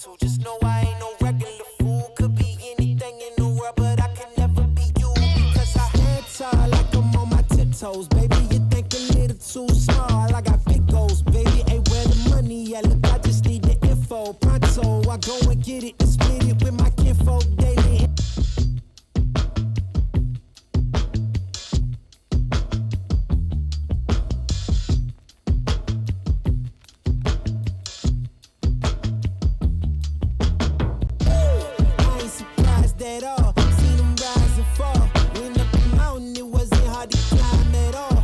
to. Just know I ain't no regular fool. Could be anything in the world, but I can never be you. Because I head tall like I'm on my tiptoes. Baby, you think a little too small. I got big goals, baby. Ain't where the money at. Look, I just need the info. Pronto, I go and get it and split it with my kinfolk daily. At all, seen them rise and fall. Went up the mountain, it wasn't hard to climb at all.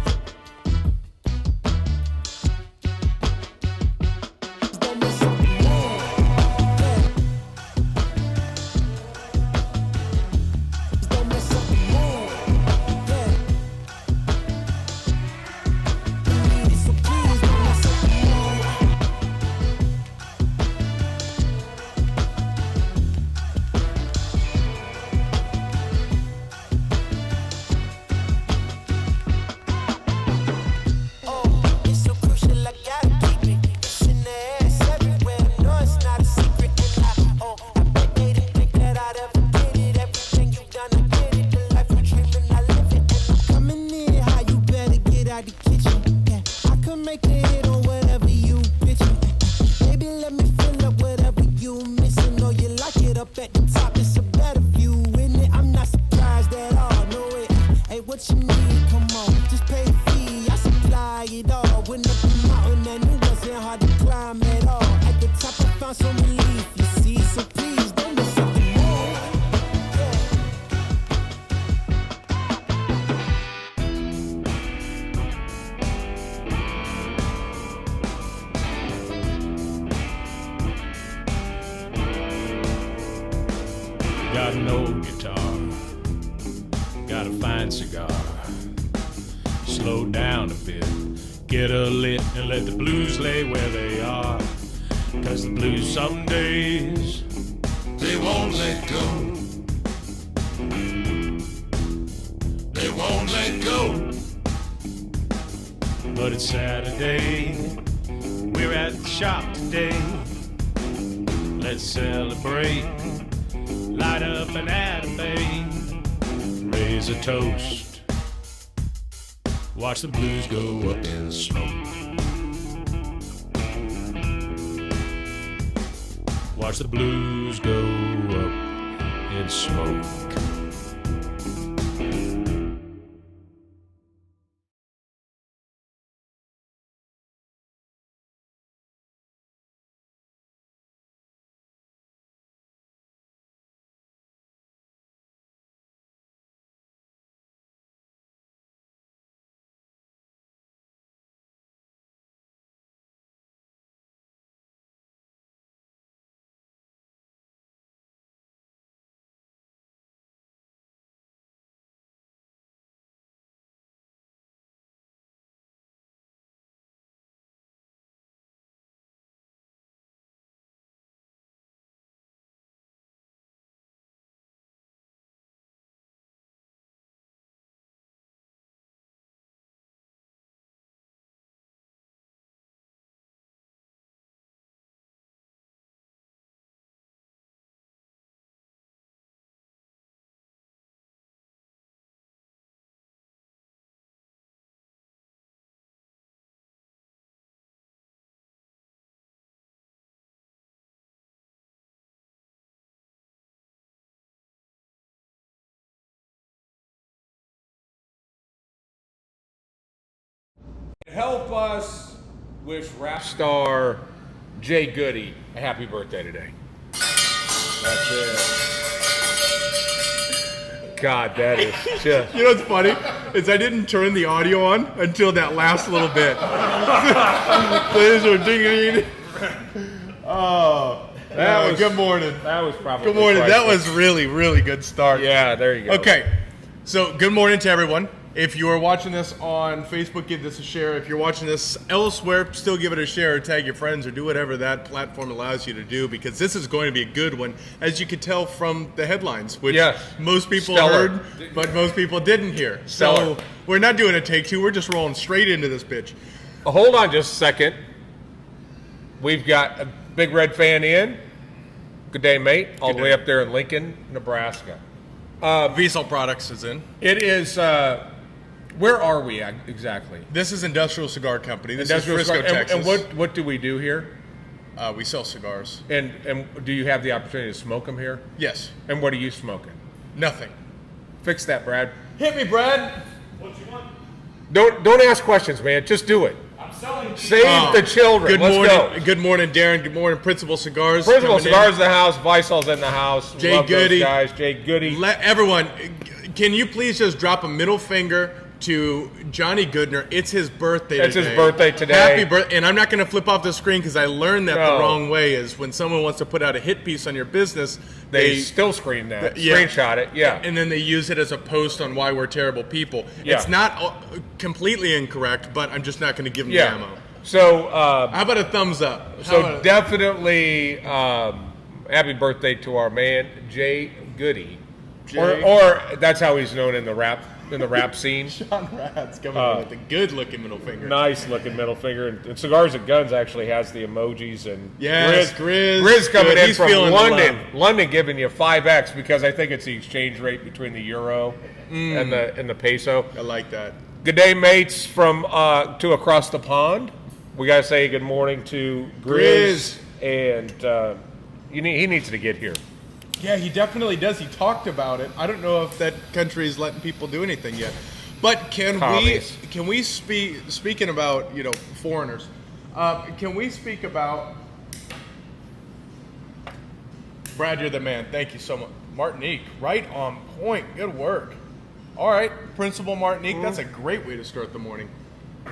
Don't miss up the moon, yeah. Don't miss up the moon, yeah. You need it, so please don't miss up the moon. Got no guitar, got a fine cigar. Slow down a bit, get a lit and let the blues lay where they are. Cause the blues some days, they won't let go. They won't let go. But it's Saturday, we're at the shop today. Let's celebrate. Light up an atabay, raise a toast, watch the blues go up in smoke. Watch the blues go up in smoke. Help us wish rap star Jay Goody a happy birthday today. That's it. God, that is just... You know what's funny? Is I didn't turn the audio on until that last little bit. Oh, that was good morning. That was probably... Good morning. That was really, really good start. Yeah, there you go. Okay, so good morning to everyone. If you are watching this on Facebook, give this a share. If you're watching this elsewhere, still give it a share or tag your friends or do whatever that platform allows you to do, because this is going to be a good one, as you could tell from the headlines, which most people heard, but most people didn't hear. So we're not doing a take two. We're just rolling straight into this bitch. Hold on just a second. We've got a Big Red fan in. Good day, mate. All Good the way day. up there in Lincoln, Nebraska. Vesal Products is in. It is. Where are we exactly? This is Industrial Cigar Company. This Industrial is Frisco, Cigar- Texas. And what do we do here? We sell cigars. And do you have the opportunity to smoke them here? Yes. And what are you smoking? Nothing. Fix that, Brad. Hit me, Brad. What you want? Don't ask questions, man. Just do it. I'm selling. Save the children. Good Let's morning. go. Good morning, Darren. Good morning, Principal Cigars. Principal coming in. Cigars in the house. Visal's in the house. Jay Love those Goody. guys. Jay Goody. Let everyone, can you please just drop a middle finger to Johnny Goodner? It's his birthday It's today. his birthday today. Happy birthday. And I'm not going to flip off the screen because I learned that No. the wrong way is when someone wants to put out a hit piece on your business, They still screen that. Yeah. Screenshot it. Yeah. and then they use it as a post on why we're terrible people. Yeah. It's not completely incorrect, but I'm just not going to give them the Yeah. ammo. So, How about a thumbs up? How so about definitely happy birthday to our man Jay Goody, Jay. or that's how he's known in the rap scene. John Rat's coming in with a good-looking middle finger. Nice looking middle finger. And Cigars and Guns actually has the emojis and Yes, Grizz. Grizz coming Good. in He's from feeling the London. love. London giving you 5x because I think it's the exchange rate between the euro and the peso. I like that. Good day, mates, from to across the pond. We gotta say good morning to Grizz, and he needs to get here. Yeah, he definitely does. He talked about it. I don't know if that country is letting people do anything yet. But Commies. can we speaking about, foreigners, can we speak about Brad, you're the man. Thank you so much. Martinique, right on point. Good work. All right, Principal Martinique, that's a great way to start the morning.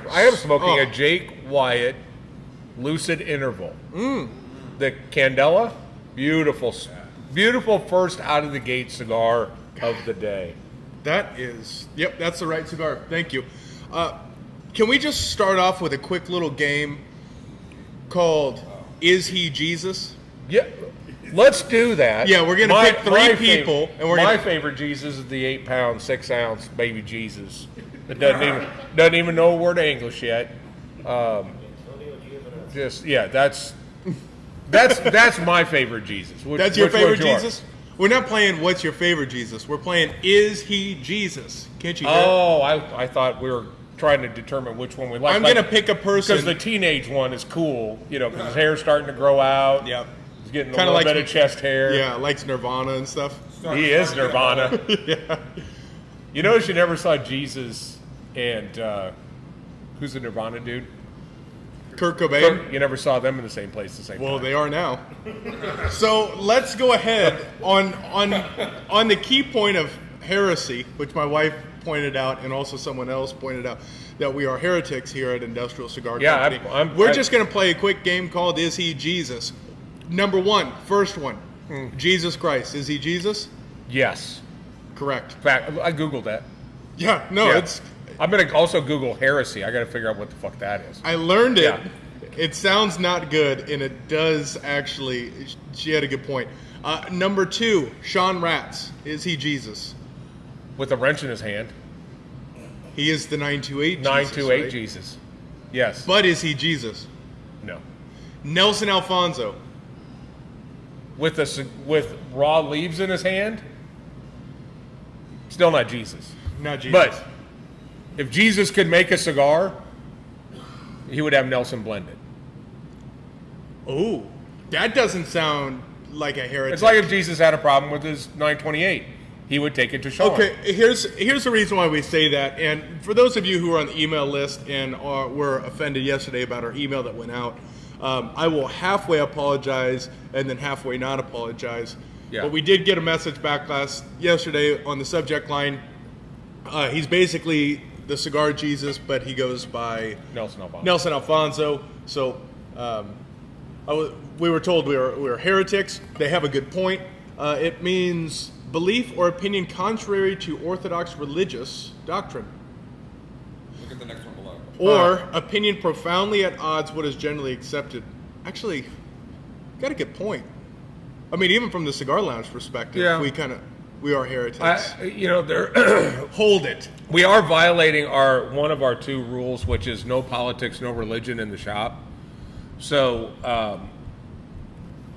I am smoking Oh. a Jake Wyatt Lucid Interval. The Candela, beautiful first out of the gate cigar of the day. That's the right cigar. Thank you. Can we just start off with a quick little game called Is He Jesus? Yeah, let's do that. Yeah, we're gonna pick three people, and we're my gonna- favorite Jesus is the 8-pound, 6-ounce baby Jesus. That doesn't even know a word of English yet. That's my favorite Jesus. That's your favorite one's yours? Jesus? We're not playing What's Your Favorite Jesus. We're playing Is He Jesus? Can't you hear? Oh, I thought we were trying to determine which one we like. I'm gonna pick a person. because the teenage one is cool, because his hair's starting to grow out. Yep. He's getting a Kinda little like- bit of chest hair. Yeah, likes Nirvana and stuff. He is Nirvana. Yeah. You notice you never saw Jesus and who's the Nirvana dude? Kurt Cobain. You never saw them in the same place at the same Well, time. they are now. So let's go ahead on the key point of heresy, which my wife pointed out, and also someone else pointed out, that we are heretics here at Industrial Cigar Yeah, Company. We're just going to play a quick game called Is He Jesus? Number one, first one, Jesus Christ. Is He Jesus? Yes. Correct. In fact, I Googled that. Yeah, no, Yeah. it's. I'm going to also Google heresy. I got to figure out what the fuck that is. I learned it. Yeah. It sounds not good, and it does actually. She had a good point. Number two, Sean Ratz. Is he Jesus? With a wrench in his hand. He is the 928 Jesus. 928 right? Jesus. Yes. But is he Jesus? No. Nelson Alfonso. With raw leaves in his hand. Still not Jesus. Not Jesus. But if Jesus could make a cigar, he would have Nelson blended. Oh, that doesn't sound like a heretic. It's like if Jesus had a problem with his 928, he would take it to Sean. Okay, here's the reason why we say that. And for those of you who are on the email list and were offended yesterday about our email that went out, I will halfway apologize and then halfway not apologize. Yeah. But we did get a message back yesterday on the subject line. He's basically the cigar Jesus, but he goes by Nelson Alfonso. So we were told we were heretics. They have a good point. It means belief or opinion contrary to orthodox religious doctrine. Look at the next one below. Or opinion profoundly at odds what is generally accepted. Actually, got a good point. I mean, even from the Cigar Lounge perspective, Yeah. we are heretics. Hold it. We are violating one of our two rules, which is no politics, no religion in the shop. So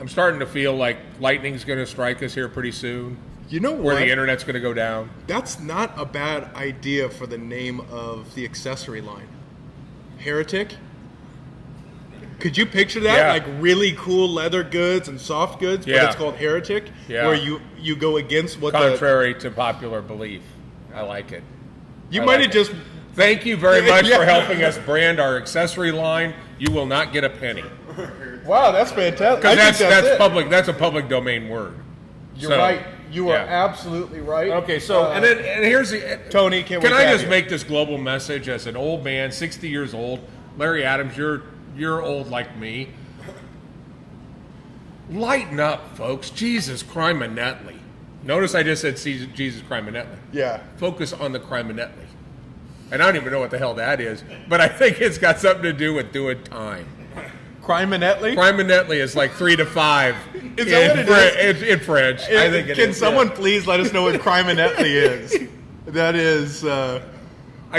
I'm starting to feel like lightning's going to strike us here pretty soon. You know Where what? the internet's going to go down. That's not a bad idea for the name of the accessory line. Heretic? Could you picture that? Yeah. Like really cool leather goods and soft goods, but Yeah. it's called Heretic? Yeah. Where you go against what Contrary to popular belief. I like it. You I might like have it. just... Thank you very much Yeah. for helping us brand our accessory line. You will not get a penny. Wow, that's fantastic. Because I think that's it. public. That's a public domain word. You're So, right. You are yeah. absolutely right. Okay, so and here's the Tony, can I have just you? make this global message as an old man, 60 years old, Larry Adams, you're old like me. Lighten up, folks. Jesus criminetly. Notice I just said Jesus criminetly. Yeah. Focus on the criminetly. And I don't even know what the hell that is, but I think it's got something to do with doing time. Criminetly? Criminetly is like 3 to 5 Is that what it is? in French. I think it Can is, someone yeah. please let us know what criminetly is? That is I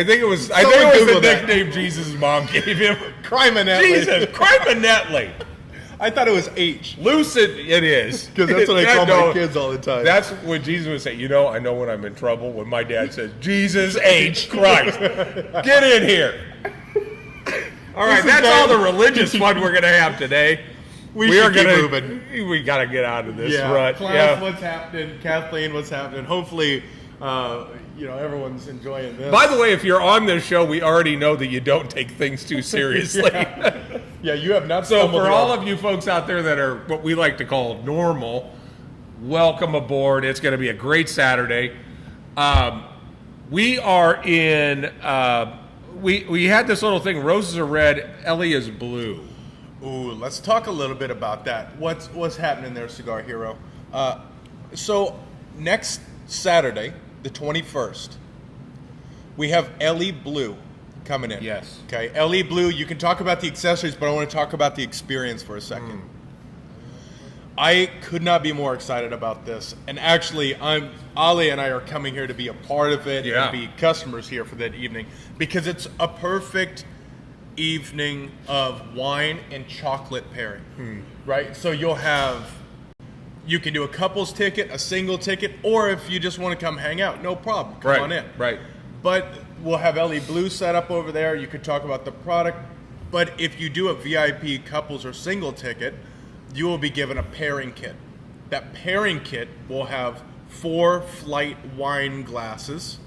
think it was Someone the Google that. nickname Jesus' mom gave him. criminetly. Jesus, criminetly. I thought it was H. Lucid, it is. Because that's what I call No, my kids all the time. That's what Jesus would say. You know, I know when I'm in trouble when my dad says, Jesus H. Christ. Get in here. All right, This is that's great. all the religious fun we're going to have today. We should keep gonna, moving. We got to get out of this Yeah. rut. Class, Yeah. what's happening? Kathleen, what's happening? Hopefully, everyone's enjoying this. By the way, if you're on this show, we already know that you don't take things too seriously. Yeah, you have not So stumbled for here. all of you folks out there that are what we like to call normal, welcome aboard. It's going to be a great Saturday. We are in. We had this little thing. Roses are red. Ellie is blue. Ooh, let's talk a little bit about that. What's happening there, Cigar Hero? So next Saturday, the 21st, we have Ellie Blue coming in. Yes. Okay, Ellie Blue. You can talk about the accessories, but I want to talk about the experience for a second. I could not be more excited about this. And actually, Ali and I are coming here to be a part of it Yeah. and be customers here for that evening because it's a perfect evening of wine and chocolate pairing, right? So you can do a couple's ticket, a single ticket, or if you just want to come hang out, no problem, come on in. Right. But we'll have Ellie Blue set up over there. You could talk about the product. But if you do a VIP couples or single ticket, you will be given a pairing kit. That pairing kit will have 4 flight wine glasses.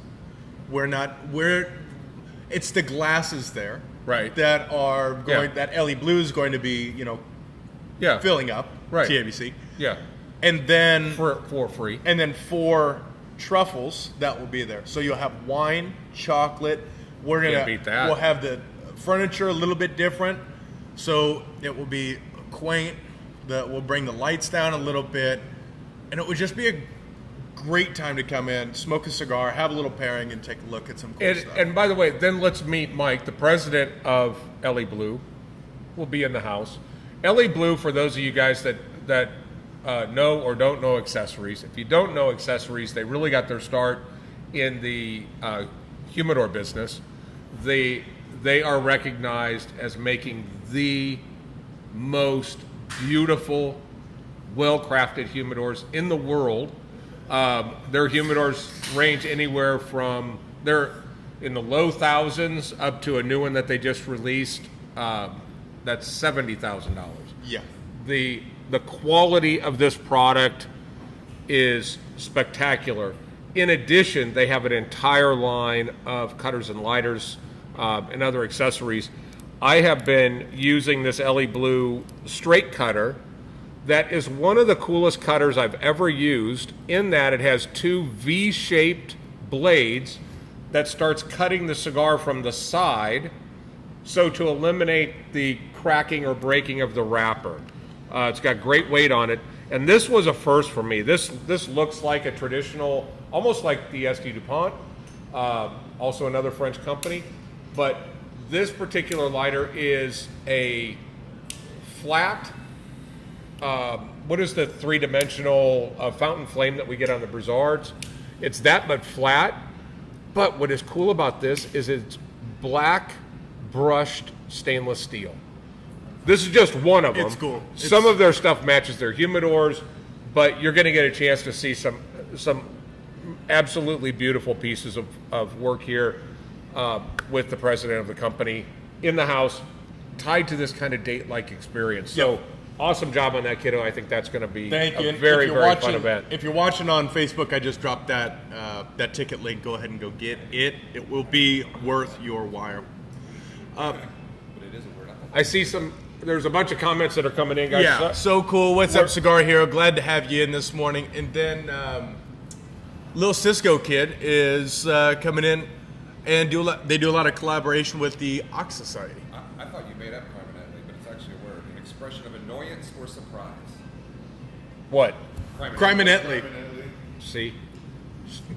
It's the glasses there, Right. that are going. Yeah. That Ellie Blue is going to be, Yeah. filling up. Right. TABC. Yeah. And then For free. and then 4 truffles that will be there. So you'll have wine, chocolate. Can't beat that. We'll have the furniture a little bit different, so it will be quaint. We'll bring the lights down a little bit, and it would just be a great time to come in, smoke a cigar, have a little pairing, and take a look at some cool stuff. And by the way, then let's meet Mike, the president of Ellie Blue, will be in the house. Ellie Blue, for those of you guys that know or don't know accessories, if you don't know accessories, they really got their start in the humidor business. They are recognized as making the most beautiful, well-crafted humidors in the world. Their humidors range anywhere from, they're in the low thousands up to a new one that they just released that's $70,000. Yeah. The quality of this product is spectacular. In addition, they have an entire line of cutters and lighters and other accessories. I have been using this Ellie Blue straight cutter. That is one of the coolest cutters I've ever used, in that it has 2 V-shaped blades that starts cutting the cigar from the side, so to eliminate the cracking or breaking of the wrapper. It's got great weight on it, and this was a first for me. This looks like a traditional, almost like the SD DuPont, also another French company, but this particular lighter is a flat, what is the 3-dimensional fountain flame that we get on the Broussards? It's that, but flat. But what is cool about this is it's black brushed stainless steel. This is just one of them. It's cool. Some of their stuff matches their humidors, but you're going to get a chance to see some absolutely beautiful pieces of work here with the president of the company in the house, tied to this kind of date-like experience. So awesome job on that, kiddo. I think that's going to be a very, very fun event. If you're watching on Facebook, I just dropped that ticket link. Go ahead and go get it. It will be worth your while. But it is a word. I see there's a bunch of comments that are coming in, guys. Yeah, so cool. What's up, Cigar Hero? Glad to have you in this morning. And then Lil Cisco Kid is coming in, and they do a lot of collaboration with the Ox Society. I thought you made up criminally, but it's actually a word. An expression of annoyance or surprise. What? Criminally. See?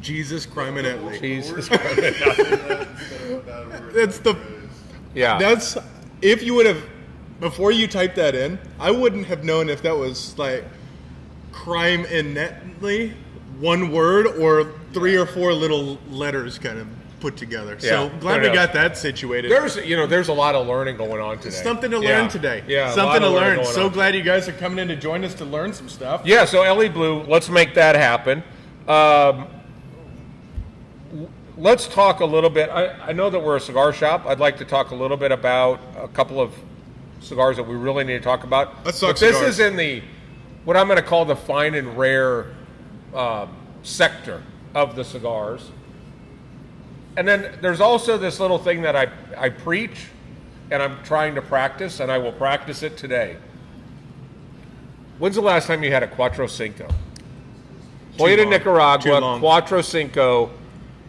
Jesus criminally. Jesus. That's the... Yeah. That's... If you would have... Before you typed that in, I wouldn't have known if that was like crime innately, one word, or 3 or 4 little letters kind of put together. So glad we got that situated. There's a lot of learning going on today. Something to learn today. Yeah, something to learn. So glad you guys are coming in to join us to learn some stuff. Yeah, so Ellie Blue, let's make that happen. Let's talk a little bit. I know that we're a cigar shop. I'd like to talk a little bit about a couple of cigars that we really need to talk about. Let's talk but this cigars. is in what I'm going to call the fine and rare sector of the cigars. And then there's also this little thing that I preach, and I'm trying to practice, and I will practice it today. When's the last time you had a Cuatro Cinco? Hoya de Nicaragua, Cuatro Cinco,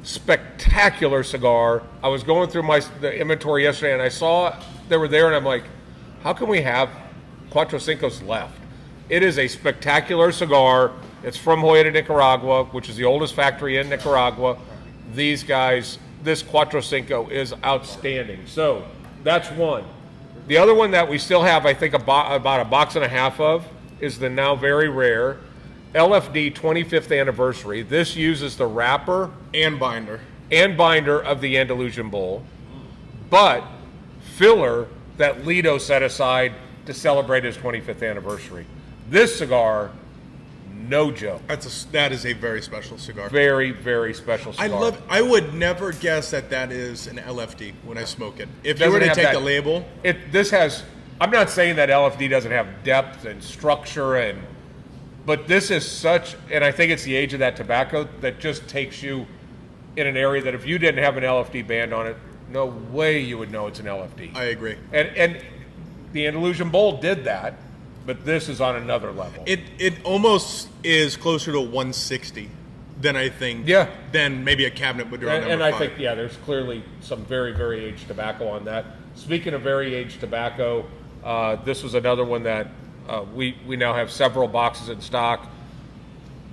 spectacular cigar. I was going through the inventory yesterday, and I saw they were there, and I'm like, how can we have Cuatro Cincos left? It is a spectacular cigar. It's from Hoya de Nicaragua, which is the oldest factory in Nicaragua. These guys, this Cuatro Cinco is outstanding. So that's one. The other one that we still have, I think, about a box and a half of is the now very rare LFD 25th anniversary. This uses the wrapper And binder. of the Andalusian Bull, but filler that Lido set aside to celebrate his 25th anniversary. This cigar, no joke. That is a very special cigar. Very, very special cigar. I would never guess that is an LFD when I smoke it. If you Doesn't were to have take that- the label, I'm not saying that LFD doesn't have depth and structure, but this is such, and I think it's the age of that tobacco that just takes you in an area that if you didn't have an LFD band on it, no way you would know it's an LFD. I agree. And the Andalusian Bull did that, but this is on another level. It almost is closer to 160 than I think. Yeah. Than maybe a cabinet would do. And I think, there's clearly some very, very aged tobacco on that. Speaking of very aged tobacco, this was another one that we now have several boxes in stock.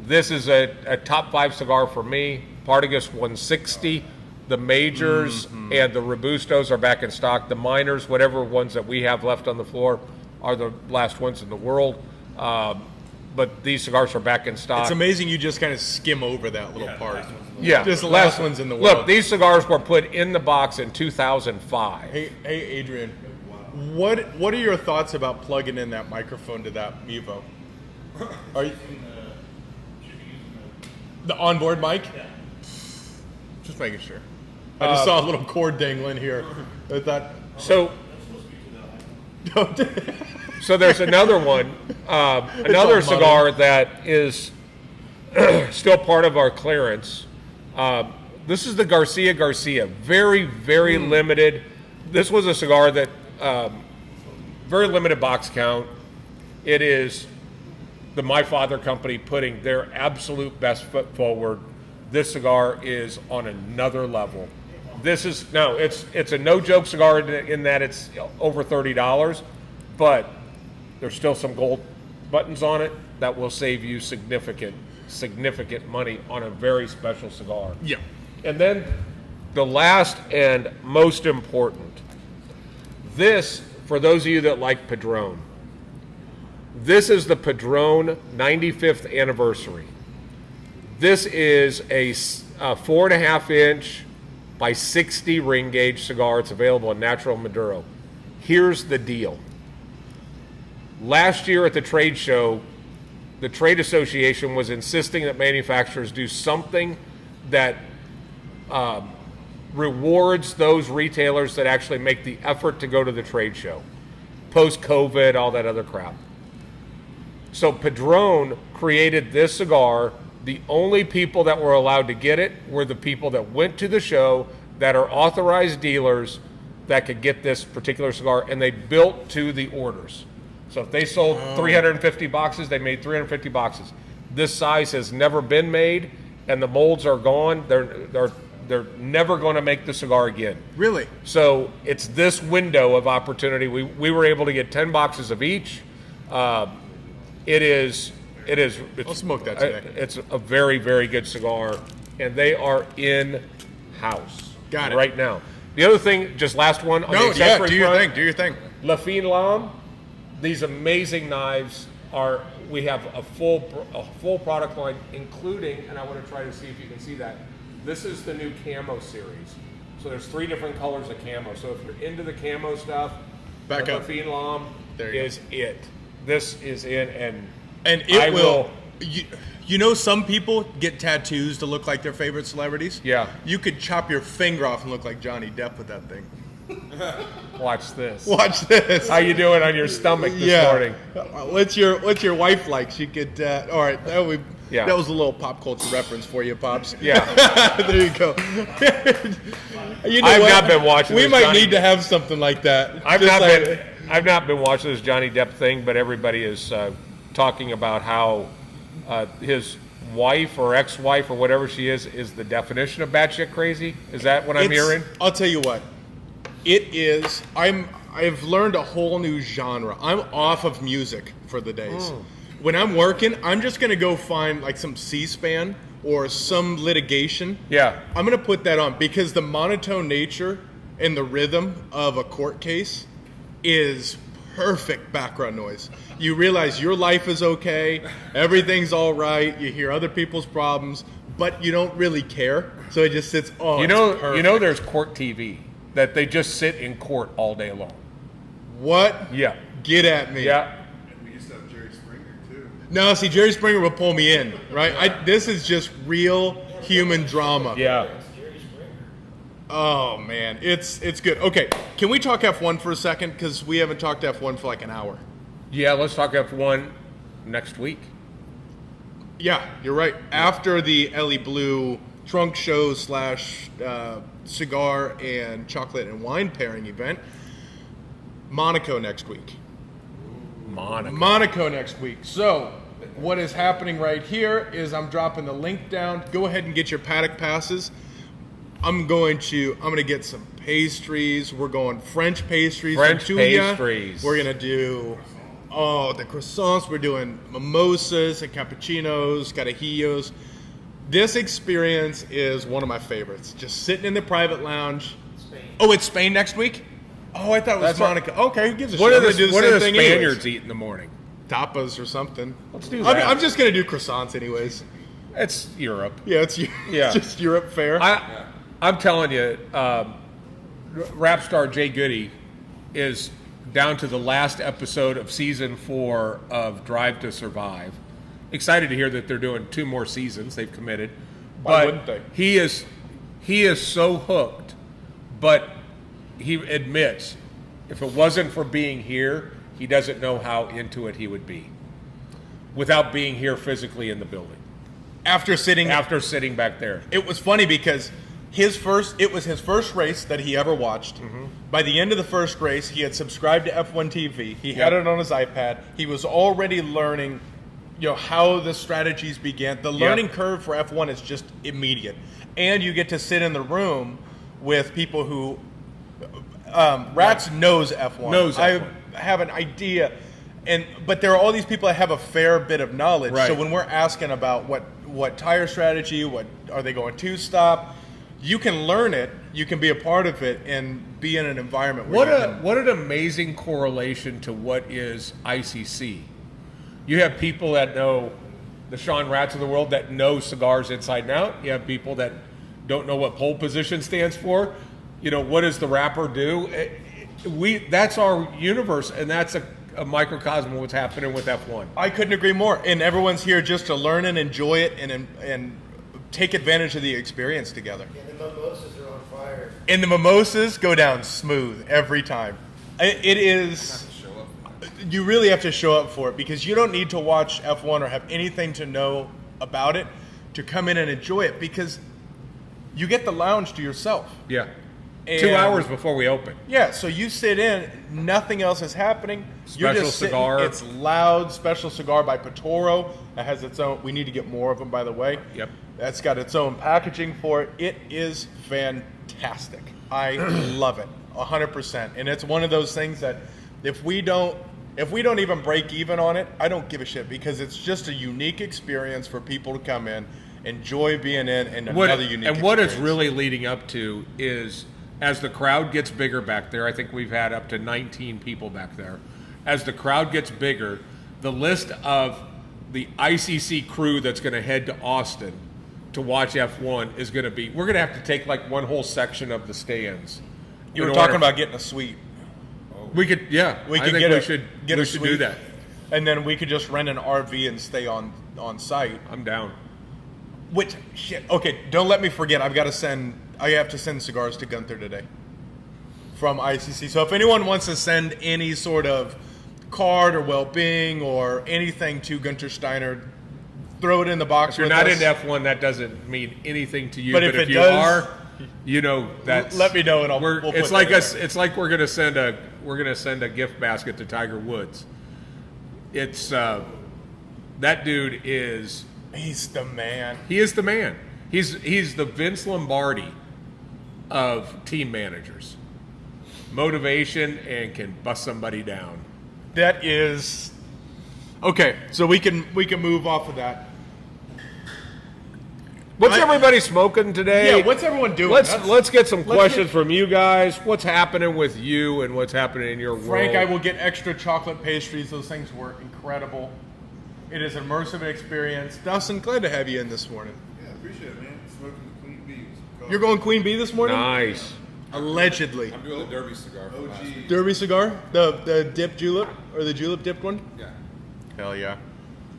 This is a top 5 cigar for me. Partagas 160. The majors and the Robustos are back in stock. The minors, whatever ones that we have left on the floor, are the last ones in the world. But these cigars are back in stock. It's amazing you just kind of skim over that little part. Yeah, Just the last ones in the world. Look, these cigars were put in the box in 2005. Hey, Adrian, what are your thoughts about plugging in that microphone to that Mevo? Are you the onboard mic? Yeah. Just making sure. I just saw a little cord dangling here. I thought. So there's another one, another cigar that is still part of our clearance. This is the Garcia. Very, very limited. This was a cigar that very limited box count. It is the My Father Company putting their absolute best foot forward. This cigar is on another level. It's a no joke cigar in that it's over $30, but there's still some gold buttons on it that will save you significant money on a very special cigar. Yeah. And then the last and most important, this, for those of you that like Padrone, this is the Padrone 95th anniversary. This is a 4.5 inch by 60 ring gauge cigar. It's available in natural Maduro. Here's the deal. Last year at the trade show, the trade association was insisting that manufacturers do something that rewards those retailers that actually make the effort to go to the trade show. Post-COVID, all that other crap. So Padrone created this cigar. The only people that were allowed to get it were the people that went to the show that are authorized dealers that could get this particular cigar, and they built to the orders. So if they sold 350 boxes, they made 350 boxes. This size has never been made, and the molds are gone. They're never going to make the cigar again. Really? So it's this window of opportunity. We were able to get 10 boxes of each. It's I'll smoke that today. It's a very, very good cigar, and they are in-house. Got it. Right now. The other thing, just last one. On the accessory do your front, thing. Do your thing. La Fine Lame, these amazing knives are. We have a full product line, including, and I want to try to see if you can see that. This is the new camo series. So there's 3 different colors of camo. So if you're into the camo stuff, Back La up. Fine Lame There you is it. This is it, and it I will. You know, some people get tattoos to look like their favorite celebrities. Yeah. You could chop your finger off and look like Johnny Depp with that thing. Watch this. Watch this. How you doing on your stomach this morning? What's your wife like? She could. All right. That was a little pop culture reference for you, pops. Yeah. There you go. You know I've what? not been watching. We this might Johnny need to have something like that. I've not been watching this Johnny Depp thing, but everybody is talking about how his wife or ex-wife or whatever she is the definition of batshit crazy. Is that what I'm hearing? I'll tell you what. It is. I've learned a whole new genre. I'm off of music for the days. When I'm working, I'm just gonna go find like some C-SPAN or some litigation. Yeah. I'm gonna put that on because the monotone nature and the rhythm of a court case is perfect background noise. You realize your life is okay, everything's all right. You hear other people's problems, but you don't really care. So it just sits. Oh, You know, there's court TV that they just sit in court all day long. What? Yeah. Get at me. Yeah. We used to have Jerry Springer too. No, see, Jerry Springer will pull me in, right? This is just real human drama. Yeah. Oh man, it's good. Okay, can we talk F1 for a second? Because we haven't talked F1 for like an hour. Yeah. Let's talk F1 next week. Yeah, you're right. After the Ellie Blue trunk show / cigar and chocolate and wine pairing event, Monaco next week. Monaco next week. So what is happening right here is I'm dropping the link down. Go ahead and get your paddock passes. I'm going to get some pastries. We're going French pastries. French from Tuya. pastries. We're going to do the croissants. We're doing mimosas and cappuccinos, carajillos. This experience is one of my favorites. Just sitting in the private lounge. Spain. Oh, it's Spain next week? Oh, I thought it was That's Monaco. Okay, who gives a What shit? are I'm gonna do the same thing Spaniards anyways. eat in the morning? Tapas or something. Let's do that. I'm just going to do croissants anyways. It's Europe. Yeah, it's Yeah. just Europe fare. I'm telling you, rap star Jay Goody is down to the last episode of season 4 of Drive to Survive. Excited to hear that they're doing 2 more seasons. They've committed. Why But wouldn't they? he is so hooked. But he admits, if it wasn't for being here, he doesn't know how into it he would be without being here physically in the building. After sitting back there. It was funny because it was his first race that he ever watched. Mm-hmm. By the end of the first race, he had subscribed to F1 TV. He had it on his iPad. He was already learning, how the strategies began. The learning curve for F1 is just immediate. And you get to sit in the room with people who Rats knows F1. I have an idea. But there are all these people that have a fair bit of knowledge. Right. So when we're asking about what tire strategy, what are they going to stop, you can learn it, you can be a part of it, and be in an environment where What an amazing correlation to what is ICC. You have people that know the Sean Rats of the world that know cigars inside and out. You have people that don't know what pole position stands for. What does the wrapper do? That's our universe, and that's a a microcosm of what's happening with F1. I couldn't agree more. And everyone's here just to learn and enjoy it and take advantage of the experience together. And the mimosas are on fire. And the mimosas go down smooth every time. It is. You really have to show up for it because you don't need to watch F1 or have anything to know about it to come in and enjoy it because you get the lounge to yourself. Yeah. And 2 hours before we open. Yeah, so you sit in, nothing else is happening. You're Special just sitting, cigar. It's loud, special cigar by Padrone. That has its own, we need to get more of them, by the way. Yep. That's got its own packaging for it. It is fantastic. I love it, 100%. And it's one of those things that if we don't even break even on it, I don't give a shit because it's just a unique experience for people to come in, enjoy being in, and another unique experience. And what it's really leading up to is as the crowd gets bigger back there, I think we've had up to 19 people back there. As the crowd gets bigger, the list of the ICC crew that's going to head to Austin to watch F1 is going to be, we're going to have to take like one whole section of the stands. You were talking about getting a suite. We could, yeah. We I could think get we a should, get we a should suite, do that. and then we could just rent an RV and stay on site. I'm down. Which shit? Okay, don't let me forget. I have to send cigars to Gunther today from ICC. So if anyone wants to send any sort of card or well-being or anything to Gunther Steiner, throw it in the box. If you're with not us. in F1, that doesn't mean anything to you. But But if if it you does, are, you know that's. let me know and we'll it's put like that us. It's like we're gonna send a gift basket to Tiger Woods. It's that dude is. He's the man. He is the man. He's the Vince Lombardi of team managers. Motivation and can bust somebody down. That is okay. So we can move off of that. What's everybody smoking today? Yeah, what's everyone doing? Let's get some let's questions get- from you guys. What's happening with you and what's happening in your world? Frank, I will get extra chocolate pastries. Those things were incredible. It is an immersive experience. Dustin, glad to have you in this morning. Yeah, appreciate it, man. Smoking the Queen Bees. You're going Queen Bee this morning? Nice. Allegedly. I'm doing the Derby cigar. From last week. Derby cigar? The dip julep? Or the julep dipped one? Yeah. Hell yeah.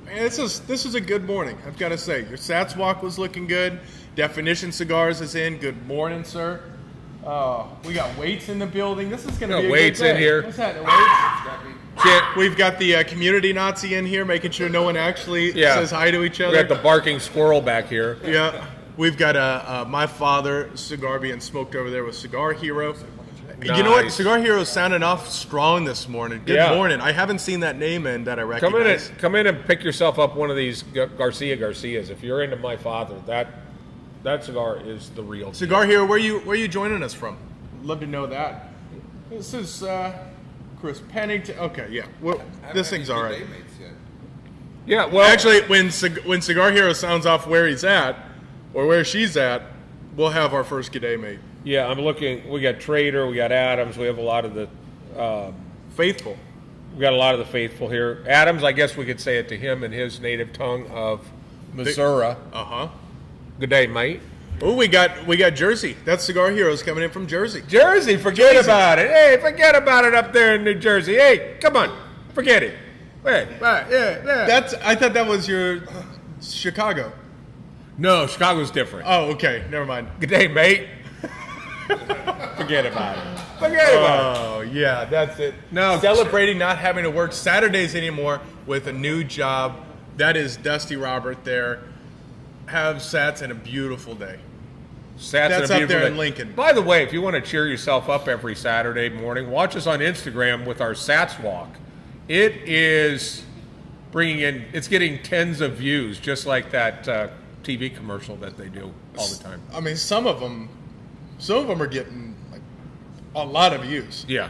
Man, this is a good morning, I've got to say. Your SATS walk was looking good. Definition Cigars is in. Good morning, sir. We got Waits in the building. This is going to Got be a Waits good day. in here. What's that, Waits? Shit. We've got the community Nazi in here, making sure no one actually Yeah. says hi to each We other. got the barking squirrel back here. Yeah, we've got my father cigar being smoked over there with Cigar Hero. You know what? Nice. Cigar Hero sounded off strong this morning. Good Yeah. morning. I haven't seen that name in that I recognize. Come in and pick yourself up one of these Garcias. If you're into my father, that cigar is the real Cigar Hero, where you joining us from? Love to know that. This is Chris Pennington. Okay, yeah. Well, this thing's all right. Day mates yet. Yeah, well, Actually, when Cigar Hero sounds off where he's at or where she's at, we'll have our first good day, mate. yeah, I'm looking. We got Trader, we got Adams, we have a lot of the. Faithful. We got a lot of the faithful here. Adams, I guess we could say it to him in his native tongue of Missouri. Uh-huh. Good day, mate. Oh, we got Jersey. That's Cigar Heroes coming in from Jersey. Jersey, forget about it. Hey, forget about it up there in New Jersey. Hey, come on, forget it. Wait, right, yeah. I thought that was your Chicago. No, Chicago's different. Oh, okay. Never mind. Good day, mate. Forget about it. Forget about it. Oh, yeah, that's it. No. Celebrating not having to work Saturdays anymore with a new job. That is Dusty Robert there. Have SATS and a beautiful day. That's up there in Lincoln. By the way, if you want to cheer yourself up every Saturday morning, watch us on Instagram with our SATS walk. It is it's getting tens of views, just like that TV commercial that they do all the time. I mean, some of them are getting like a lot of views. Yeah,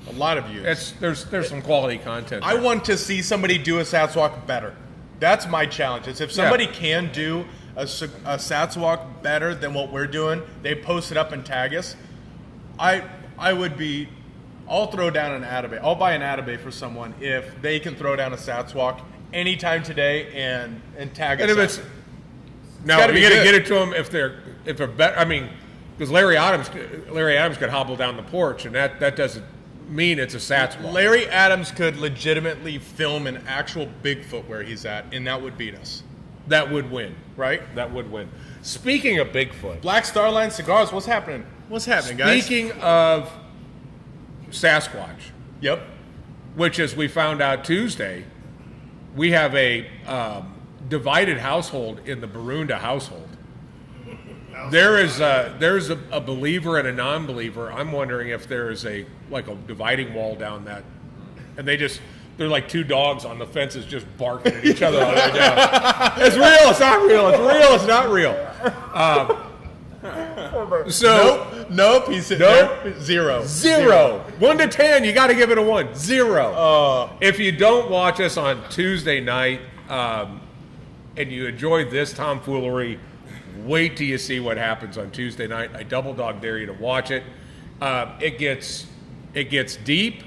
A lot of views. There's some quality content I there. want to see somebody do a SATS walk better. That's my challenge. Is if somebody can do a SATS walk better than what we're doing, they post it up and tag us. I'll throw down an Atabay. I'll buy an Atabay for someone if they can throw down a SATS walk anytime today and tag us. And if it's now, gotta you be got to good. get it to them if they're better. I mean, because Larry Adams could hobble down the porch, and that doesn't mean it's a SATS walk. Larry Adams could legitimately film an actual Bigfoot where he's at, and that would beat us, That would win. right? That would win. Speaking of Bigfoot, Black Star Line Cigars, what's happening? What's happening, guys? speaking of Sasquatch, Yep. which, as we found out Tuesday, we have a divided household in the Barunda household. There's a believer and a non-believer. I'm wondering if there is a dividing wall down that, and they're like two dogs on the fences just barking at each other all the way down. It's real. It's not real. It's real. It's not real. Nope. He said Nope. Zero. 1 to 10, you got to give it a 1. 0. If you don't watch us on Tuesday night and you enjoy this tomfoolery, wait till you see what happens on Tuesday night. I double dog dare you to watch it. It gets deep,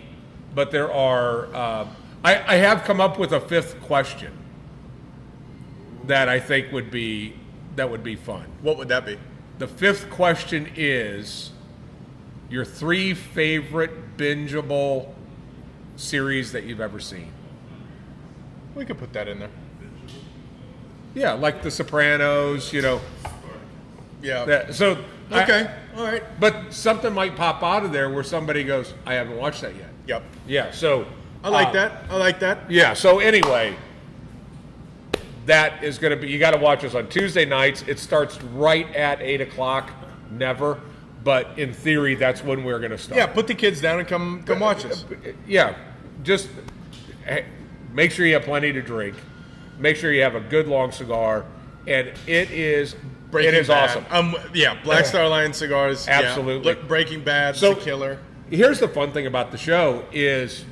but there are. I have come up with a 5th question that I think would be fun. What would that be? The 5th question is your 3 favorite bingeable series that you've ever seen. We could put that in there. Yeah, like The Sopranos, Yeah. Okay. All right. But something might pop out of there where somebody goes, I haven't watched that yet. Yep. Yeah, so. I like that. Yeah, so anyway, that is going to be, you got to watch us on Tuesday nights. It starts right at 8 o'clock, never. But in theory, that's when we're going to start. Yeah, put the kids down and come watch us. Yeah, just make sure you have plenty to drink. Make sure you have a good long cigar. And it is awesome. Black Star Line Cigars. Absolutely. Yeah. Breaking Bad, So- The Killer. Here's the fun thing about the show is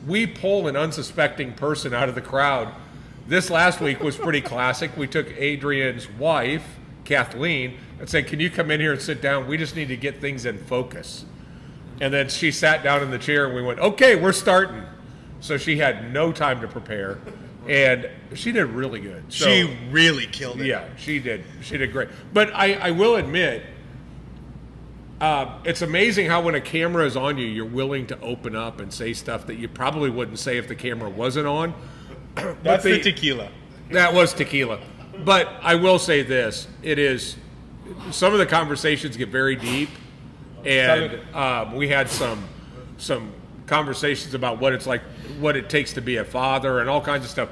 we pull an unsuspecting person out of the crowd. This last week was pretty classic. We took Adrian's wife, Kathleen, and said, can you come in here and sit down? We just need to get things in focus. And then she sat down in the chair and we went, okay, we're starting. So she had no time to prepare. And she did really good. So, She really killed it. yeah, she did. She did great. But I will admit, it's amazing how when a camera is on you, you're willing to open up and say stuff that you probably wouldn't say if the camera wasn't on. That's the tequila. That was tequila. But I will say this. It is, some of the conversations get very deep. And we had some conversations about what it's like, what it takes to be a father and all kinds of stuff.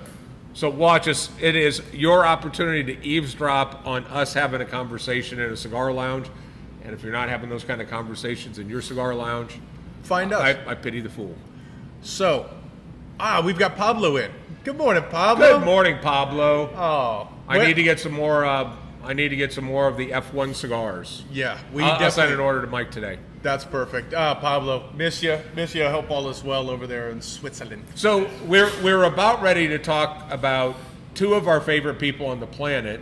So watch us. It is your opportunity to eavesdrop on us having a conversation in a cigar lounge. And if you're not having those kind of conversations in your cigar lounge, Find us. I pity the fool. So, we've got Pablo in. Good morning, Pablo. Good morning, Pablo. Oh, I need to get some more. I need to get some more of the F1 cigars. Yeah, I'll send an order to Mike today. That's perfect. Pablo, miss you. I hope all is well over there in Switzerland. So we're about ready to talk about 2 of our favorite people on the planet,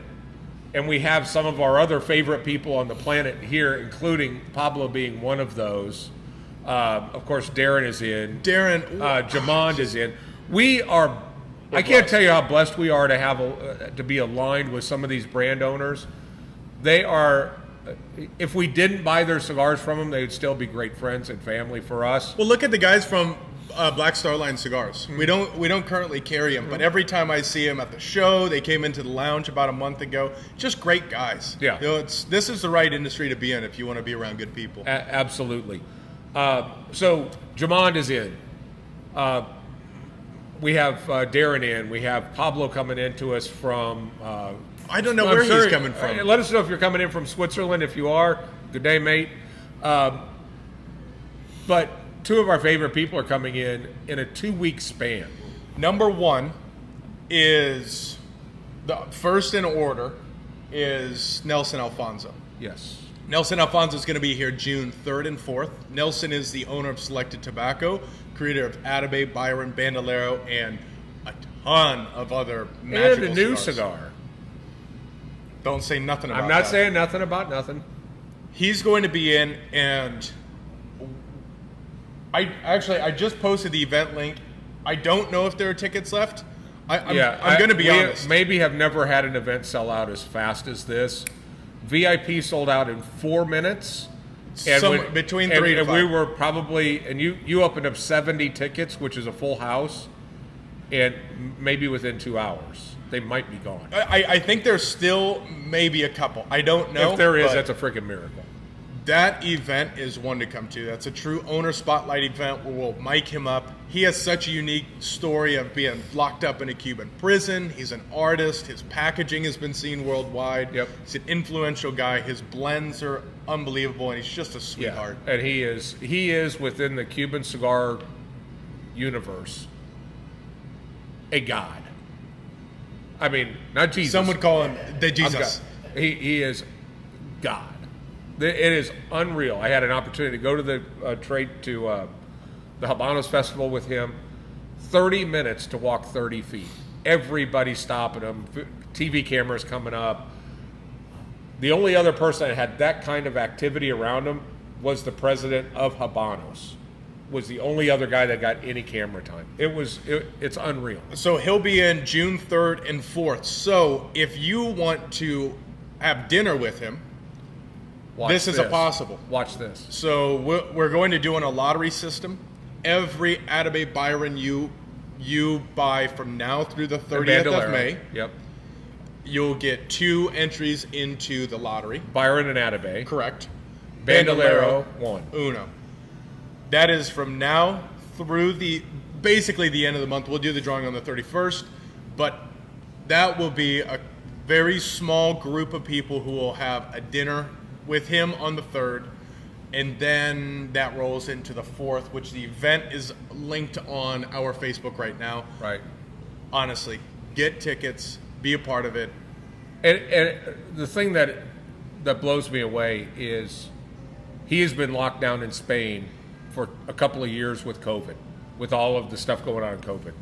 and we have some of our other favorite people on the planet here, including Pablo being one of those. Of course, Darren is in. Jamond is in. We are. I can't tell you how blessed we are to have to be aligned with some of these brand owners. They are. If we didn't buy their cigars from them, they would still be great friends and family for us. Well, look at the guys from Black Star Line Cigars. We don't currently carry them, but every time I see them at the show, they came into the lounge about a month ago. Just great guys. Yeah. This is the right industry to be in if you want to be around good people. Absolutely. So Jamond is in. We have Darren in. We have Pablo coming in to us from. I don't know where he's coming from. Let us know if you're coming in from Switzerland. If you are, good day, mate. But 2 of our favorite people are coming in a 2-week span. Number 1 is the first in order is Nelson Alfonso. Yes. Nelson Alfonso is going to be here June 3rd and 4th. Nelson is the owner of Selected Tobacco, creator of Atabey, Byron, Bandolero, and a ton of other magical And a new cigars. cigar. Don't say nothing about that. I'm not saying nothing about nothing. He's going to be in, and I just posted the event link. I don't know if there are tickets left. I'm going to be honest. Maybe have never had an event sell out as fast as this. VIP sold out in 4 minutes, Between 3 to 5. we were probably, and you opened up 70 tickets, which is a full house, and maybe within 2 hours, they might be gone. I think there's still maybe a couple. I don't know. If there is, that's a freaking miracle. That event is one to come to. That's a true owner spotlight event where we'll mic him up. He has such a unique story of being locked up in a Cuban prison. He's an artist. His packaging has been seen worldwide. Yep. He's an influential guy. His blends are unbelievable, and he's just a sweetheart. And he is within the Cuban cigar universe a god. I mean, not Jesus. Some would call him the Jesus. He is God. It is unreal. I had an opportunity to go to the the Habanos Festival with him. 30 minutes to walk 30 feet. Everybody stopping him. TV cameras coming up. The only other person that had that kind of activity around him was the president of Habanos. Was the only other guy that got any camera time. It's unreal. So he'll be in June 3rd and 4th. So if you want to have dinner with him, this is a possible. Watch this. So we're going to do a lottery system. Every Atabey Byron you buy from now through the 30th of May. Yep. You'll get 2 entries into the lottery. Byron and Atabey. Correct. Bandolero, 1. Uno. That is from now through basically the end of the month. We'll do the drawing on the 31st, but that will be a very small group of people who will have a dinner with him on the 3rd, and then that rolls into the 4th, which the event is linked on our Facebook right now. Right. Honestly, get tickets, be a part of it. And the thing that blows me away is he has been locked down in Spain for a couple of years with COVID, with all of the stuff going on in COVID.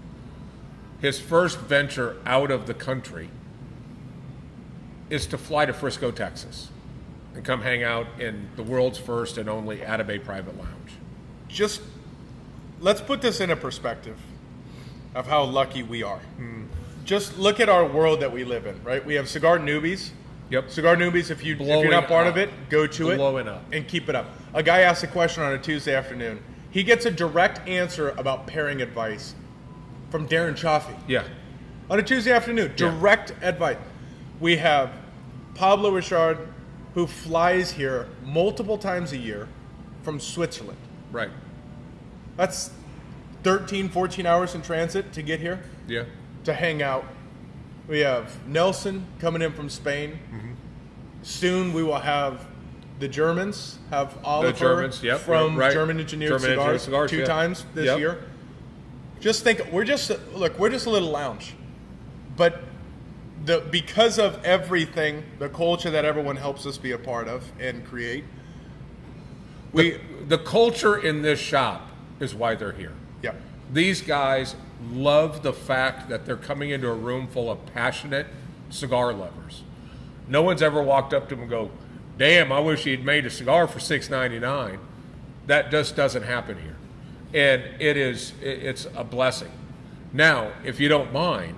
His first venture out of the country is to fly to Frisco, Texas, and come hang out in the world's first and only Atabey private lounge. Just let's put this in a perspective of how lucky we are. Just look at our world that we live in, right? We have Cigar Newbies. Yep. Cigar Newbies, if you're not part of it, go to Blowing it up. and keep it up. A guy asked a question on a Tuesday afternoon. He gets a direct answer about pairing advice from Darren Chaffee. Yeah. On a Tuesday afternoon, direct advice. We have Pablo Richard, who flies here multiple times a year from Switzerland. Right. That's 13, 14 hours in transit to get here. Yeah. To hang out. We have Nelson coming in from Spain. Mm-hmm. Soon we will have the Germans, have Oliver from German Engineered Cigars 2 times this year. Just think, we're just a little lounge. But because of everything, the culture that everyone helps us be a part of and create, the culture in this shop is why they're here. Yeah. These guys love the fact that they're coming into a room full of passionate cigar lovers. No one's ever walked up to them and go, damn, I wish he'd made a cigar for $6.99. That just doesn't happen here. And it's a blessing. Now, if you don't mind,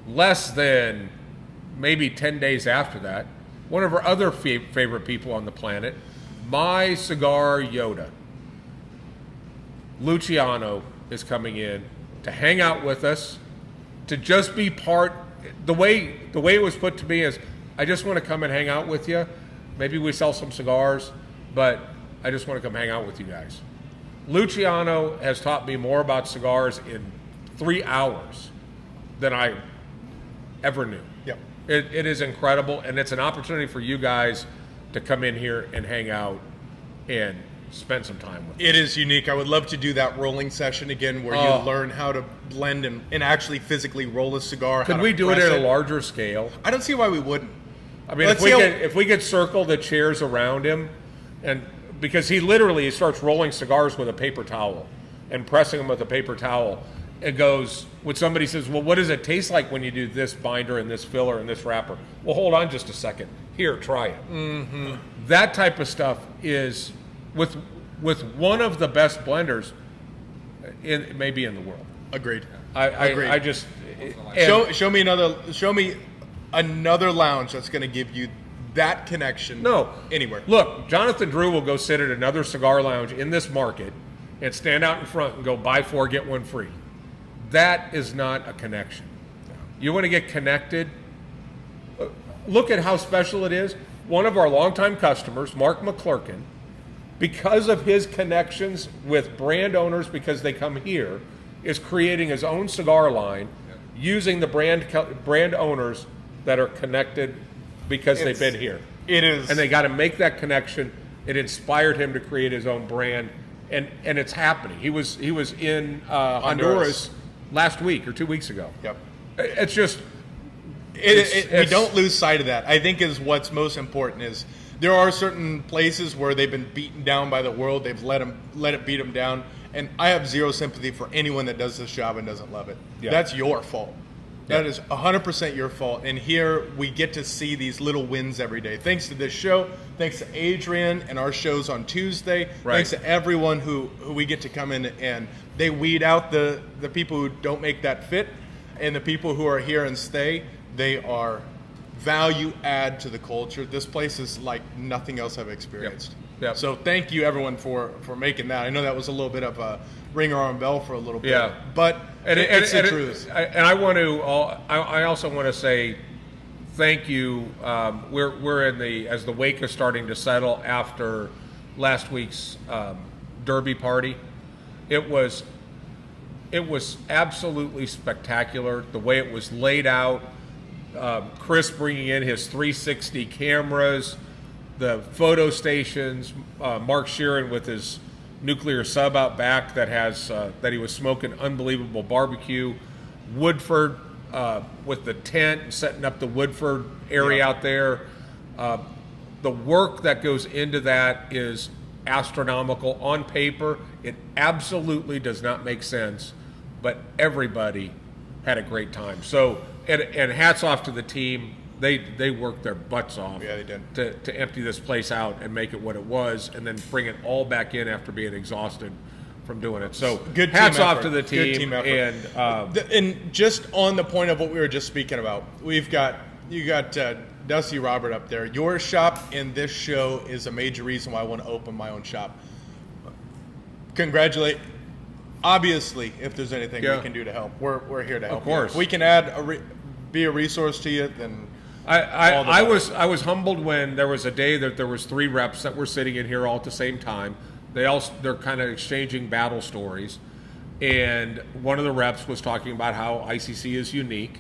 less than maybe 10 days after that, one of our other favorite people on the planet, my cigar Yoda, Luciano, is coming in to hang out with us, to just be part. The way it was put to me is, I just want to come and hang out with you. Maybe we sell some cigars, but I just want to come hang out with you guys. Luciano has taught me more about cigars in 3 hours than I ever knew. Yep. It is incredible, and it's an opportunity for you guys to come in here and hang out and spend some time with us. It is unique. I would love to do that rolling session again where you learn how to blend and actually physically roll a cigar. Could we do it at a larger scale? I don't see why we wouldn't. I mean, if we could circle the chairs around him, and because he starts rolling cigars with a paper towel and pressing them with a paper towel. It goes, when somebody says, well, what does it taste like when you do this binder and this filler and this wrapper? Well, hold on just a second. Here, try it. Mm-hmm. That type of stuff is, with one of the best blenders maybe in the world. Agreed. Agreed. I just... Show me another lounge that's going to give you that connection No. anywhere. Look, Jonathan Drew will go sit at another cigar lounge in this market and stand out in front and go buy 4, get 1 free. That is not a connection. You want to get connected? Look at how special it is. One of our longtime customers, Mark McClurkin, because of his connections with brand owners, because they come here, is creating his own cigar line using the brand owners that are connected because they've been here. It is. And they got to make that connection. It inspired him to create his own brand, and it's happening. He was in Honduras last week or 2 weeks ago. Yep. It's just we don't lose sight of that. I think is what's most important is there are certain places where they've been beaten down by the world. They've let it beat them down, and I have zero sympathy for anyone that does this job and doesn't love it. Yeah. That's your fault. Yeah. That is 100% your fault. And here we get to see these little wins every day. Thanks to this show. Thanks to Adrian and our shows on Tuesday. Right. Thanks to everyone who we get to come in and they weed out the people who don't make that fit, and the people who are here and stay. They are value add to the culture. This place is like nothing else I've experienced. Yep. So thank you everyone for making that. I know that was a little bit of a ringer on bell for a little bit. Yeah. But it's the truth. And I want to. I also want to say thank you. We're in as the wake is starting to settle after last week's Derby party. It was absolutely spectacular the way it was laid out. Chris bringing in his 360 cameras, the photo stations, Mark Sheeran with his nuclear sub out back that has that he was smoking unbelievable barbecue, Woodford with the tent and setting up the Woodford area out there. The work that goes into that is astronomical on paper. It absolutely does not make sense, but everybody had a great time. So, and hats off to the team. They worked their butts off. Yeah, they did. To empty this place out and make it what it was, and then bring it all back in after being exhausted from doing it. So, Good hats team off effort. to the team. Good team effort. And And just on the point of what we were just speaking about, you got Dusty Robert up there. Your shop in this show is a major reason why I want to open my own shop. Congratulate. Obviously, if there's anything we can do to help, we're here to help. Of course. If we can be a resource to you, then I was humbled when there was a day that there was 3 reps that were sitting in here all at the same time. They're kind of exchanging battle stories, and one of the reps was talking about how ICC is unique,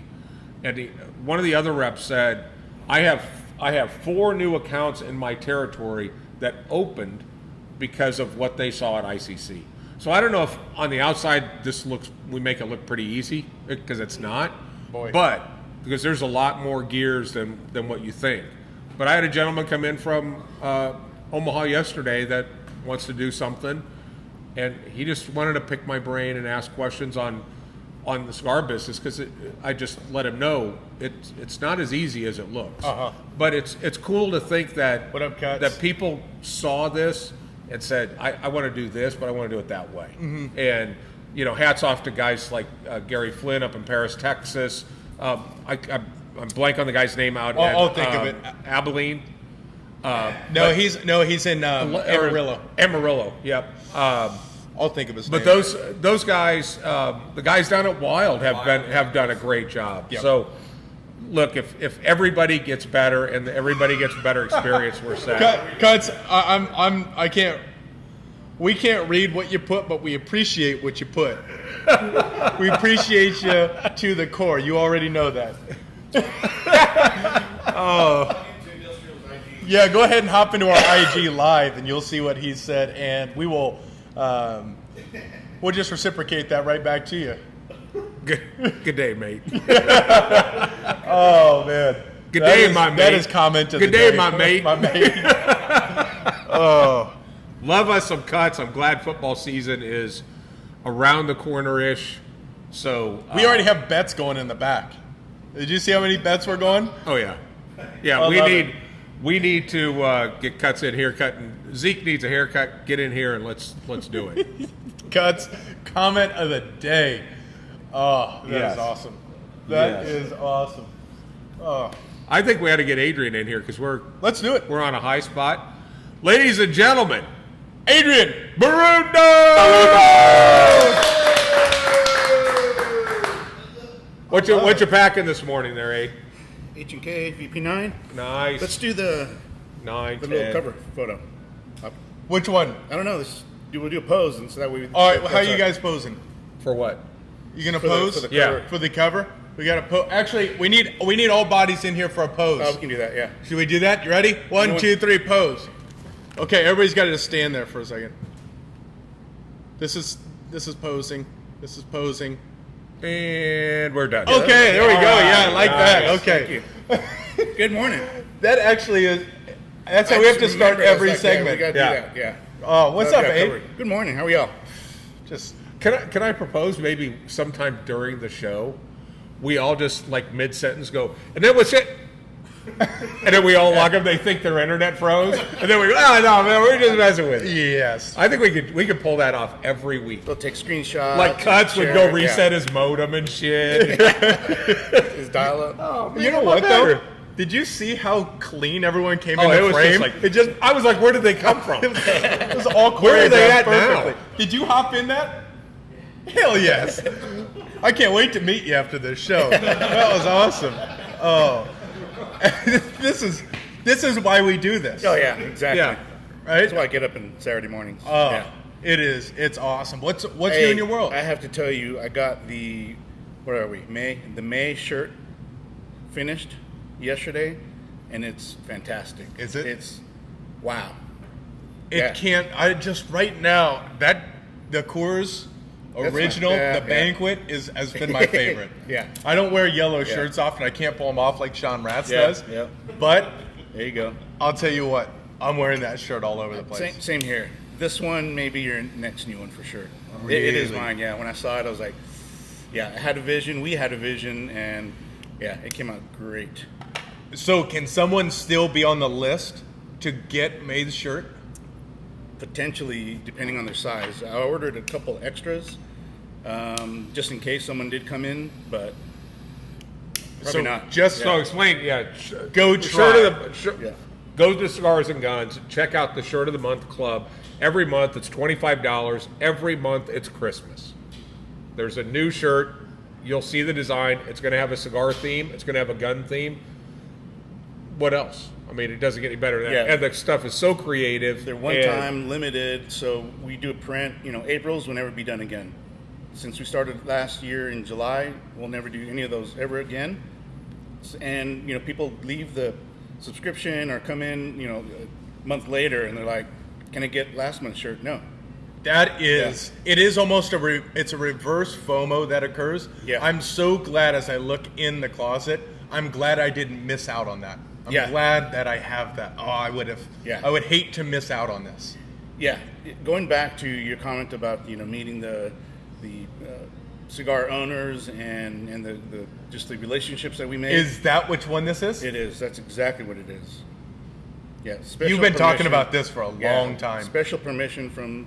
and one of the other reps said, I have 4 new accounts in my territory that opened because of what they saw at ICC. So I don't know if on the outside we make it look pretty easy, because it's not. But because there's a lot more gears than what you think. But I had a gentleman come in from Omaha yesterday that wants to do something, and he just wanted to pick my brain and ask questions on the cigar business, because I just let him know it's not as easy as it looks. But it's cool to think that What up, Cuts? that people saw this and said, I want to do this, but I want to do it that way. And hats off to guys like Gary Flynn up in Paris, Texas. I'm blank on the guy's name out. I'll think of it. Abilene. He's in Amarillo. Amarillo. Yep. I'll think of his But name. those guys, the guys down at Wild have done a great job. Yep. So, look, if everybody gets better and everybody gets better experience, we're set. Cuts. I can't. We can't read what you put, but we appreciate what you put. We appreciate you to the core. You already know that. Yeah, go ahead and hop into our IG live, and you'll see what he said, and we will. We'll just reciprocate that right back to you. Good day, mate. Oh man. Good day, my mate. That is comment of Good the day, day. my mate. My mate. Oh. Love us some Cuts. I'm glad football season is around the corner-ish. So We already have bets going in the back. Did you see how many bets we're going? Oh yeah, I love we need to get Cuts in here. Zeke needs a haircut. Get in here and let's do it. Cuts. Comment of the day. Oh, that Yes. is awesome. That Yes. is awesome. Oh. I think we ought to get Adrian in here because Let's do it. we're on a high spot. Ladies and gentlemen, Adrian Barundo! What you packing this morning there, Aid? H&K VP9. Nice. Let's do the 9, little 10. cover photo. Which one? I don't know. We'll do a pose, and so that way. All right, how you guys posing? For what? You gonna For the- pose? for the Yeah. cover. For the cover? We gotta pose. Actually, we need all bodies in here for a pose. Oh, we can do that. Yeah. Should we do that? You ready? One, You know 2, 3, pose. Okay, everybody's got to just stand there for a second. This is posing. This is posing. And we're done. Okay, there we go. Yeah, I like that. Nice. Okay. Thank you. Good morning. That actually is. That's how we have to start every segment. We gotta Yeah. do that. Yeah. Oh, what's up, Okay, Abe? covered. Good morning. How are y'all? Just Can I propose maybe sometime during the show, we all just like mid-sentence go, and then what's it? And then we all log them. They think their internet froze, and then we go, oh no, man, we're just messing with it. yes. I think we could pull that off every week. They'll take screenshots. Like Cuts would share go it, reset his modem and shit. his dial-up. Oh, You know what though? Did you see how clean everyone came in Oh, it the was frame? just like I was like, where did they come from? It was all Where are they choreographed at now? perfectly. Did you hop in that? Hell yes. I can't wait to meet you after this show. That was awesome. Oh, this is why we do this. Oh yeah, exactly. Yeah. Right? That's why I get up on Saturday mornings. Oh, Yeah. it is. It's awesome. What's Hey, new in your world? I have to tell you, I got the what are we? The May shirt finished yesterday, and it's fantastic. Is it? It's wow. It yeah. can't. I just right now the Coors That's original, fine. Yeah, the yeah. banquet has been my favorite. Yeah. I don't wear yellow shirts often. I can't pull them off like Sean Ratz Yeah, does. yeah. But There you go. I'll tell you what, I'm wearing that shirt all over the place. Same here. This one may be your next new one for sure. It is Really? mine. Yeah. When I saw it, I was like, yeah. I had a vision. We had a vision, and yeah, it came out great. So can someone still be on the list to get May's shirt? Potentially, depending on their size. I ordered a couple extras, just in case someone did come in, but probably So not. just So explain, yeah. Go the try. shirt of the Yeah. Go to Cigars and Guns. Check out the Shirt of the Month Club. Every month it's $25. Every month it's Christmas. There's a new shirt. You'll see the design. It's going to have a cigar theme. It's going to have a gun theme. What else? I mean, it doesn't get any better than that. Yeah. And the stuff is so creative. They're one and- time limited, so we do a print. April's will never be done again. Since we started last year in July, we'll never do any of those ever again. And people leave the subscription or come in, a month later, and they're like, "Can I get last month's shirt?" No. That is, it is almost it's a reverse FOMO that occurs. Yeah. I'm so glad as I look in the closet, I'm glad I didn't miss out on that. I'm Yeah. glad that I have that. Oh, I would hate to miss out on this. Yeah, going back to your comment about meeting the cigar owners and the just the relationships that we made. Is that which one this is? It is. That's exactly what it is. Yeah, special You've been talking permission- about this for a long time. Special permission from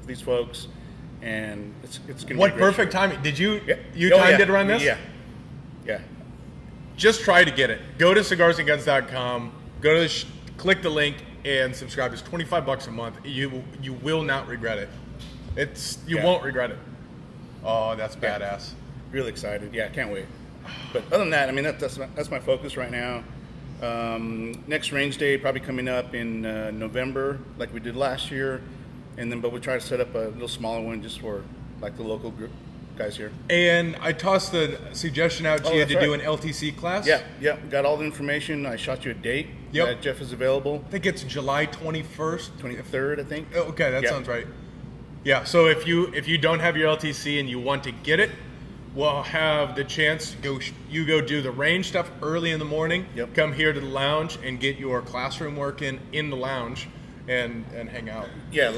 these folks, and it's gonna What be a great perfect show. timing. Did you Yeah. timed it around this? Yeah. Just try to get it. Go to cigarsandguns.com. Go to click the link and subscribe. It's $25 a month. You will not regret it. You Yeah. won't regret it. Oh, that's badass. Really excited. Yeah, can't wait. But other than that, I mean, that's my focus right now. Next range day probably coming up in November, like we did last year, but we'll try to set up a little smaller one just for like the local group guys here. And I tossed the suggestion out to Oh, you that's to do right. an LTC class. Yeah, got all the information. I shot you a date. Yep. That Jeff is available. I think it's July 21st. 23rd, I think. Oh, okay, that Yeah. sounds right. Yeah, so if you don't have your LTC and you want to get it, we'll have the chance to go do the range stuff early in the morning. Yep. Come here to the lounge and get your classroom work in the lounge and hang out. Yeah,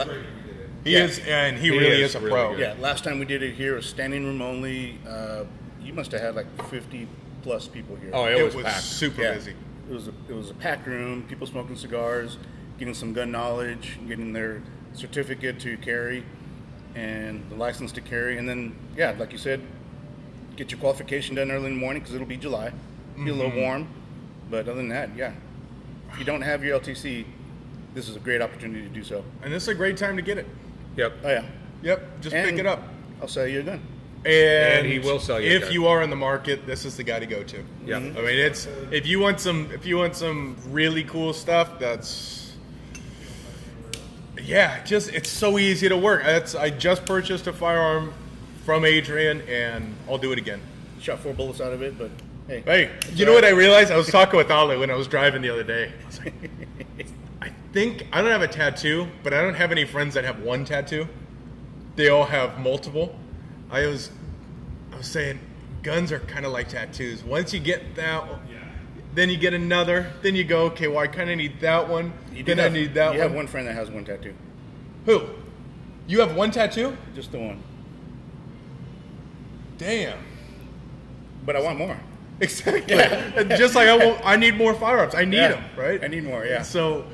He Yeah. is, and he He really is is a really pro. good. yeah. Last time we did it here was standing room only. You must have had like 50 plus people here. Oh, It it was packed. super Yeah. busy. It was a packed room. People smoking cigars, getting some gun knowledge, getting their certificate to carry, and the license to carry, and then like you said, get your qualification done early in the morning because it'll be July, be a little warm, But other than that, yeah. If you don't have your LTC, this is a great opportunity to do so. And this is a great time to get it. Yep. Oh yeah. Yep, just pick And it up. I'll sell you a gun. And he will sell you a if gun. you are in the market, this is the guy to go to. Yeah. I mean, it's if you want some really cool stuff, that's it's so easy to work. I just purchased a firearm from Adrian, and I'll do it again. Shot 4 bullets out of it, but hey. Hey, you know what I realized? I was talking with Ale when I was driving the other day. I was like, I think I don't have a tattoo, but I don't have any friends that have one tattoo. They all have multiple. I was saying, guns are kind of like tattoos. Once you get that, then you get another. Then you go, okay, well, I kind of need that one. Then I need that one. You have one friend that has one tattoo. Who? You have one tattoo? Just the one. Damn. But I want more. Exactly. Just like I need more firearms. I need them, right? I need more, yeah. So,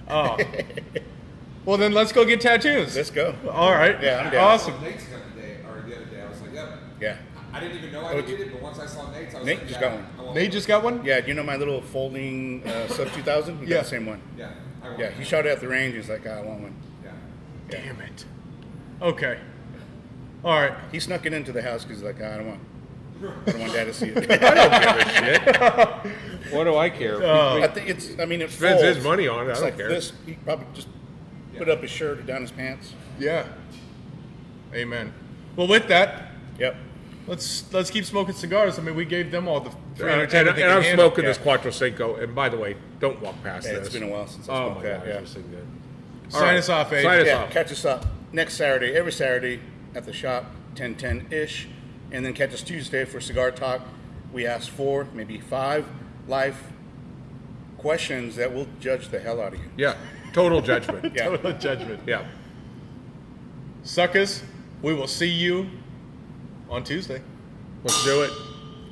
well, then let's go get tattoos. Let's go. All right. Yeah, I'm down. Awesome. Nate's gun today, or the other day, I was like, yep. Yeah. I didn't even know I needed it, but once I saw Nate's, I was Nate like, just yeah, got one. I want Nate just got one? Yeah, do you know my little folding sub 2000? He got Yeah. the same one. Yeah, I want Yeah, he shot it at the range. He's like, I want one. Yeah. Damn it. Okay. All right. He snuck it into the house because he's like, I don't want Dad to see it. What do I care? I think it's, I mean, it Spends folds. his money on it. I It's don't like care. this. He probably just put up his shirt or down his pants. Yeah. Amen. Well, with that, Yep. let's keep smoking cigars. I mean, we gave them all the And, 310 that they and can I'm handle. smoking this Quattro Cinco. And by the way, don't walk past Yeah, this. it's been a while since I Oh smoked my that. gosh, Yeah. this thing good. Sign All right. us off, Abe. Sign us Yeah, off. catch us up next Saturday, every Saturday at the shop, 10:10-ish. And then catch us Tuesday for Cigar Talk. We ask 4, maybe 5 live questions that will judge the hell out of you. Yeah. Total judgment. Yeah. Total judgment. Yeah. Suckers, we will see you on Tuesday. Let's do it.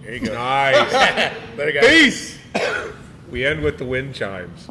There you go. Nice. Later, guys. Peace. We end with the wind chimes.